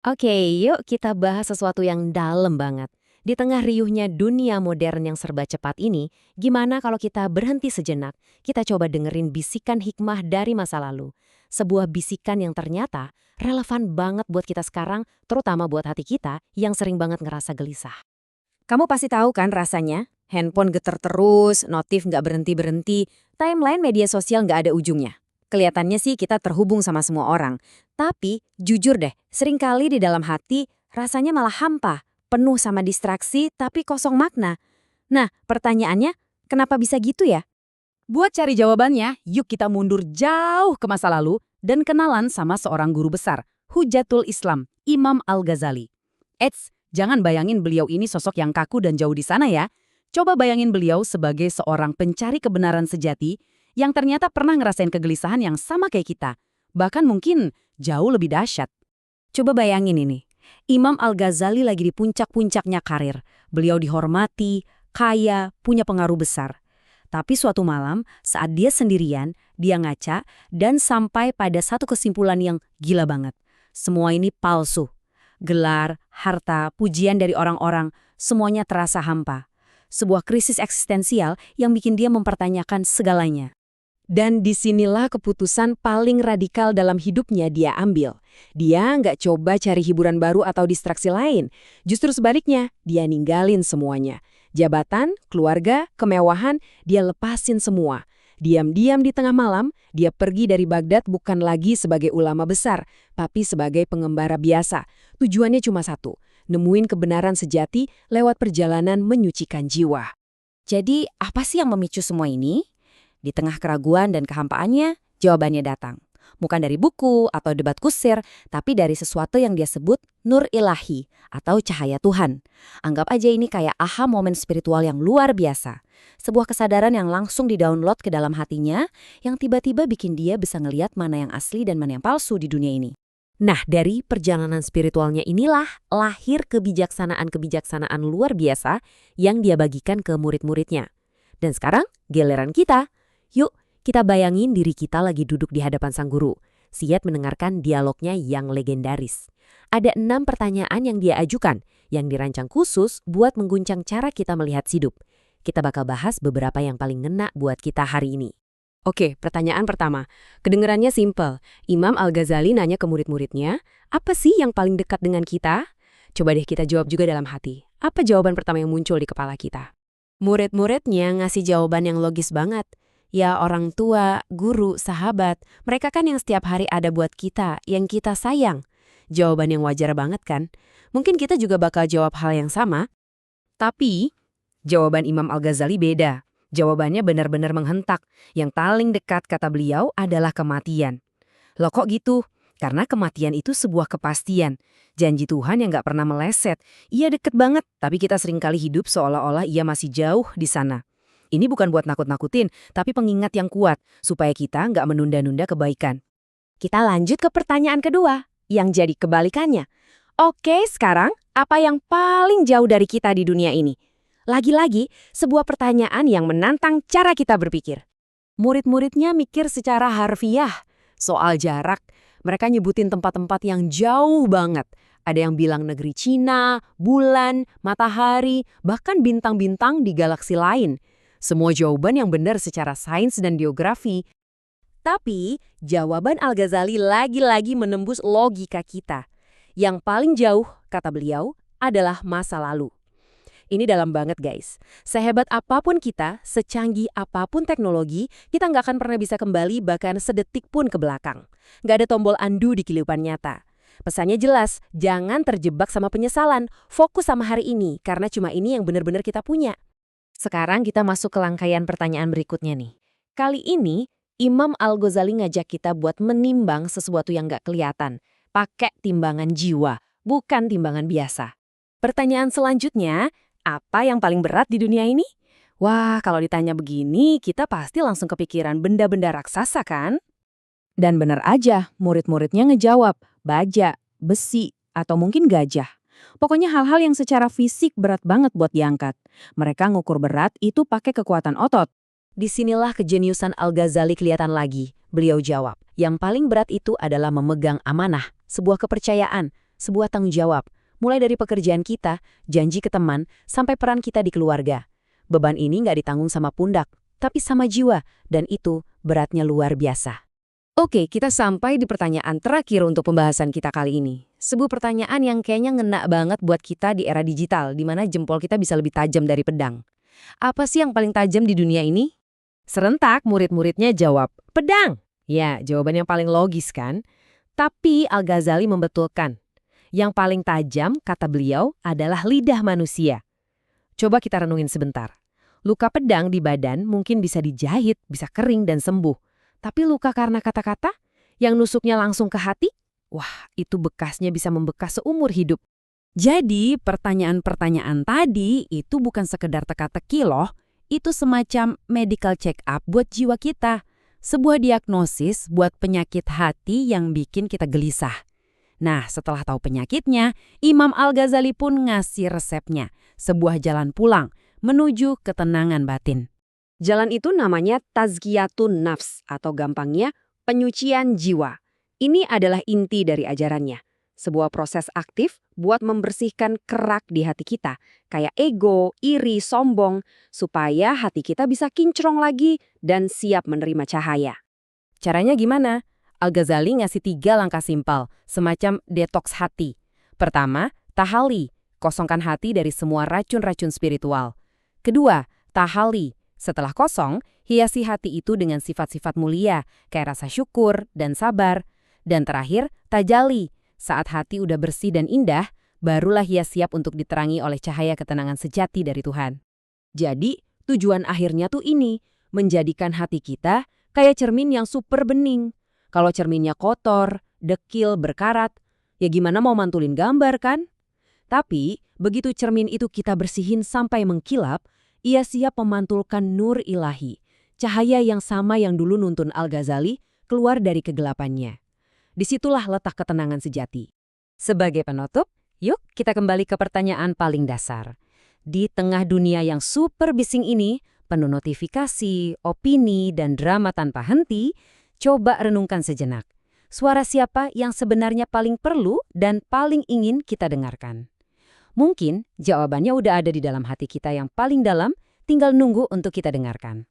Oke, yuk kita bahas sesuatu yang dalam banget. Di tengah riuhnya dunia modern yang serba cepat ini, gimana kalau kita berhenti sejenak? Kita coba dengerin bisikan hikmah dari masa lalu. Sebuah bisikan yang ternyata relevan banget buat kita sekarang, terutama buat hati kita yang sering banget ngerasa gelisah. Kamu pasti tahu kan rasanya? Handphone getar terus, notif nggak berhenti-berhenti, timeline media sosial nggak ada ujungnya. Kelihatannya sih kita terhubung sama semua orang. Tapi, jujur deh, seringkali di dalam hati rasanya malah hampa, penuh sama distraksi tapi kosong makna. Nah, pertanyaannya, kenapa bisa gitu ya? Buat cari jawabannya, yuk kita mundur jauh ke masa lalu dan kenalan sama seorang guru besar, Hujatul Islam, Imam Al-Ghazali. Eits, jangan bayangin beliau ini sosok yang kaku dan jauh di sana ya. Coba bayangin beliau sebagai seorang pencari kebenaran sejati yang ternyata pernah ngerasain kegelisahan yang sama kayak kita. Bahkan mungkin jauh lebih dahsyat. Coba bayangin ini. Imam Al-Ghazali lagi di puncak-puncaknya karir. Beliau dihormati, kaya, punya pengaruh besar. Tapi suatu malam, saat dia sendirian, dia ngaca dan sampai pada satu kesimpulan yang gila banget. Semua ini palsu. Gelar, harta, pujian dari orang-orang, semuanya terasa hampa. Sebuah krisis eksistensial yang bikin dia mempertanyakan segalanya. Dan disinilah keputusan paling radikal dalam hidupnya dia ambil. Dia nggak coba cari hiburan baru atau distraksi lain. Justru sebaliknya, dia ninggalin semuanya. Jabatan, keluarga, kemewahan, dia lepasin semua. Diam-diam di tengah malam, dia pergi dari Baghdad bukan lagi sebagai ulama besar, tapi sebagai pengembara biasa. Tujuannya cuma satu, nemuin kebenaran sejati lewat perjalanan menyucikan jiwa. Jadi, apa sih yang memicu semua ini? Di tengah keraguan dan kehampaannya, jawabannya datang. Bukan dari buku atau debat kusir, tapi dari sesuatu yang dia sebut nur ilahi atau cahaya Tuhan. Anggap aja ini kayak aha momen spiritual yang luar biasa. Sebuah kesadaran yang langsung di-download ke dalam hatinya, yang tiba-tiba bikin dia bisa ngeliat mana yang asli dan mana yang palsu di dunia ini. Nah, dari perjalanan spiritualnya inilah lahir kebijaksanaan-kebijaksanaan luar biasa yang dia bagikan ke murid-muridnya. Dan sekarang, giliran kita. Yuk, kita bayangin diri kita lagi duduk di hadapan sang guru. Siap mendengarkan dialognya yang legendaris. Ada 6 pertanyaan yang dia ajukan, yang dirancang khusus buat mengguncang cara kita melihat hidup. Kita bakal bahas beberapa yang paling ngena buat kita hari ini. Oke, pertanyaan pertama. Kedengerannya simple. Imam Al-Ghazali nanya ke murid-muridnya, apa sih yang paling dekat dengan kita? Coba deh kita jawab juga dalam hati. Apa jawaban pertama yang muncul di kepala kita? Murid-muridnya ngasih jawaban yang logis banget. Ya orang tua, guru, sahabat, mereka kan yang setiap hari ada buat kita, yang kita sayang. Jawaban yang wajar banget kan? Mungkin kita juga bakal jawab hal yang sama. Tapi, jawaban Imam Al-Ghazali beda. Jawabannya benar-benar menghentak. Yang paling dekat kata beliau adalah kematian. Loh kok gitu? Karena kematian itu sebuah kepastian. Janji Tuhan yang gak pernah meleset. Ia deket banget, tapi kita seringkali hidup seolah-olah ia masih jauh di sana. Ini bukan buat nakut-nakutin, tapi pengingat yang kuat, supaya kita nggak menunda-nunda kebaikan. Kita lanjut ke pertanyaan kedua, yang jadi kebalikannya. Oke, sekarang apa yang paling jauh dari kita di dunia ini? Lagi-lagi, sebuah pertanyaan yang menantang cara kita berpikir. Murid-muridnya mikir secara harfiah. Soal jarak, mereka nyebutin tempat-tempat yang jauh banget. Ada yang bilang negeri Cina, bulan, matahari, bahkan bintang-bintang di galaksi lain. Semua jawaban yang benar secara sains dan geografi. Tapi, jawaban Al-Ghazali lagi-lagi menembus logika kita. Yang paling jauh, kata beliau, adalah masa lalu. Ini dalam banget guys. Sehebat apapun kita, secanggih apapun teknologi, kita nggak akan pernah bisa kembali bahkan sedetik pun ke belakang. Nggak ada tombol undo di kehidupan nyata. Pesannya jelas, jangan terjebak sama penyesalan. Fokus sama hari ini, karena cuma ini yang benar-benar kita punya. Sekarang kita masuk ke rangkaian pertanyaan berikutnya nih. Kali ini, Imam Al-Ghazali ngajak kita buat menimbang sesuatu yang nggak kelihatan. Pakai timbangan jiwa, bukan timbangan biasa. Pertanyaan selanjutnya, apa yang paling berat di dunia ini? Wah, kalau ditanya begini, kita pasti langsung kepikiran benda-benda raksasa kan? Dan benar aja, murid-muridnya ngejawab, baja, besi, atau mungkin gajah. Pokoknya hal-hal yang secara fisik berat banget buat diangkat. Mereka ngukur berat itu pakai kekuatan otot. Disinilah kejeniusan Al-Ghazali kelihatan lagi. Beliau jawab, yang paling berat itu adalah memegang amanah, sebuah kepercayaan. sebuah tanggung jawab, mulai dari pekerjaan kita, janji ke teman, sampai peran kita di keluarga. Beban ini nggak ditanggung sama pundak, tapi sama jiwa, dan itu beratnya luar biasa. Oke, kita sampai di pertanyaan terakhir untuk pembahasan kita kali ini. Sebuah pertanyaan yang kayaknya ngena banget buat kita di era digital, di mana jempol kita bisa lebih tajam dari pedang. Apa sih yang paling tajam di dunia ini? Serentak murid-muridnya jawab, pedang! Ya, jawaban yang paling logis kan? Tapi Al-Ghazali membetulkan. Yang paling tajam, kata beliau, adalah lidah manusia. Coba kita renungin sebentar. Luka pedang di badan mungkin bisa dijahit, bisa kering dan sembuh. Tapi luka karena kata-kata yang nusuknya langsung ke hati, wah itu bekasnya bisa membekas seumur hidup. Jadi, pertanyaan-pertanyaan tadi itu bukan sekedar teka-teki loh. Itu semacam medical check-up buat jiwa kita. Sebuah diagnosis buat penyakit hati yang bikin kita gelisah. Nah, setelah tahu penyakitnya, Imam Al-Ghazali pun ngasih resepnya. Sebuah jalan pulang menuju ketenangan batin. Jalan itu namanya tazkiyatun nafs atau gampangnya penyucian jiwa. Ini adalah inti dari ajarannya. Sebuah proses aktif buat membersihkan kerak di hati kita, kayak ego, iri, sombong, supaya hati kita bisa kinclong lagi dan siap menerima cahaya. Caranya gimana? Al-Ghazali ngasih 3 langkah simpel, semacam detoks hati. Pertama, tahali, kosongkan hati dari semua racun-racun spiritual. Kedua, tahali. Setelah kosong, hiasi hati itu dengan sifat-sifat mulia, kayak rasa syukur dan sabar. Dan terakhir, tajali. Saat hati udah bersih dan indah, barulah hias siap untuk diterangi oleh cahaya ketenangan sejati dari Tuhan. Jadi, tujuan akhirnya tuh ini, menjadikan hati kita kayak cermin yang super bening. Kalau cerminnya kotor, dekil, berkarat, ya gimana mau mantulin gambar kan? Tapi, begitu cermin itu kita bersihin sampai mengkilap, ia siap memantulkan nur ilahi, cahaya yang sama yang dulu nuntun Al-Ghazali keluar dari kegelapannya. Disitulah letak ketenangan sejati. Sebagai penutup, yuk kita kembali ke pertanyaan paling dasar. Di tengah dunia yang super bising ini, penuh notifikasi, opini, dan drama tanpa henti, coba renungkan sejenak. Suara siapa yang sebenarnya paling perlu dan paling ingin kita dengarkan? Mungkin jawabannya udah ada di dalam hati kita yang paling dalam, tinggal nunggu untuk kita dengarkan.